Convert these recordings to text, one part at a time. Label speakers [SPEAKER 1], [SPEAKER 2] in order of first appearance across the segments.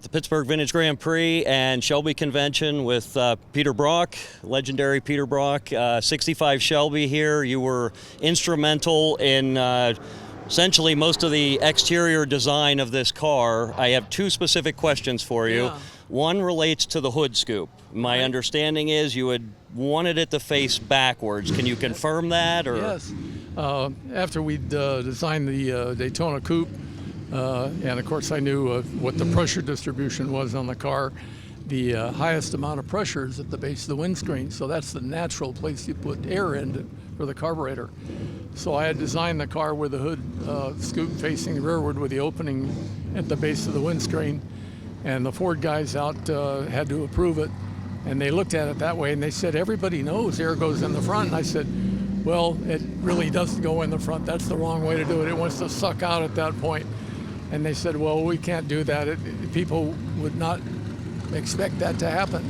[SPEAKER 1] the Pittsburgh Vintage Grand Prix and Shelby Convention with Peter Brock, legendary Peter Brock. 65 Shelby here. You were instrumental in essentially most of the exterior design of this car. I have two specific questions for you.
[SPEAKER 2] Yeah.
[SPEAKER 1] One relates to the hood scoop. My understanding is you had wanted it to face backwards. Can you confirm that? Or?
[SPEAKER 2] Yes. After we'd designed the Daytona Coupe, and of course I knew what the pressure distribution was on the car, the highest amount of pressure is at the base of the windscreen, so that's the natural place you put air in for the carburetor. So I had designed the car with the hood scoop facing rearward with the opening at the base of the windscreen, and the Ford guys out had to approve it, and they looked at it that way and they said, everybody knows air goes in the front. And I said, well, it really doesn't go in the front. That's the wrong way to do it. It wants to suck out at that point. And they said, well, we can't do that. People would not expect that to happen.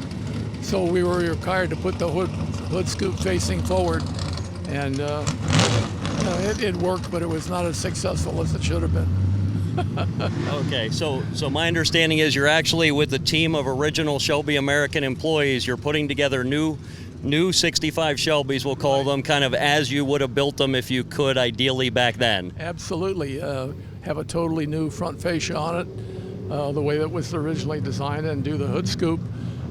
[SPEAKER 2] So we were required to put the hood scoop facing forward. And it worked, but it was not as successful as it should have been.
[SPEAKER 1] Okay, so my understanding is you're actually with a team of original Shelby American employees. You're putting together new 65 Shelbys, we'll call them, kind of as you would have built them if you could, ideally back then.
[SPEAKER 2] Absolutely. Have a totally new front fascia on it, the way that was originally designed, and do the hood scoop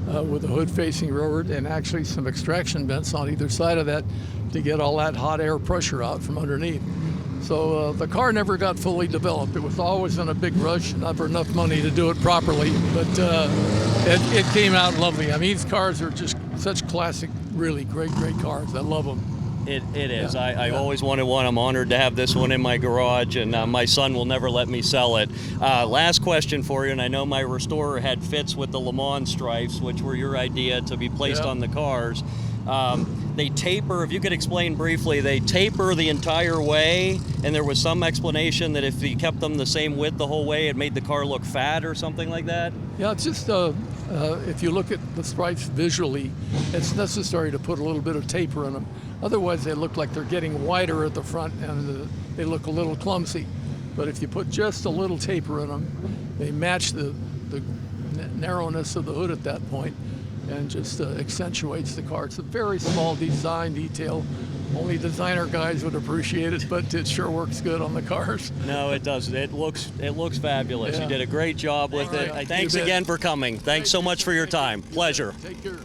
[SPEAKER 2] with the hood facing rearward, and actually some extraction vents on either side of that to get all that hot air pressure out from underneath. So the car never got fully developed. It was always in a big rush, never enough money to do it properly, but it came out lovely. I mean, these cars are just such classic, really great cars. I love them.
[SPEAKER 1] It is. Yeah. I've always wanted one. I'm honored to have this one in my garage, and my son will never let me sell it. Last question for you, and I know my restorer had fits with the Le Mans stripes, which were your idea to be placed on the cars. They taper, if you could explain briefly, they taper the entire way, and there was some explanation that if you kept them the same width the whole way, it made the car look fat or something like that?
[SPEAKER 2] Yeah, it's just, if you look at the stripes visually, it's necessary to put a little bit of taper in them. Otherwise, they look like they're getting wider at the front, and they look a little clumsy. But if you put just a little taper in them, they match the narrowness of the hood at that point, and just accentuates the car. It's a very small design detail. Only designer guys would appreciate it, but it sure works good on the cars.
[SPEAKER 1] No, it does. It looks fabulous.
[SPEAKER 2] Yeah.
[SPEAKER 1] You did a great job with it.
[SPEAKER 2] Right.
[SPEAKER 1] Thanks again for coming. Thanks so much for your time. Pleasure.
[SPEAKER 2] Take care.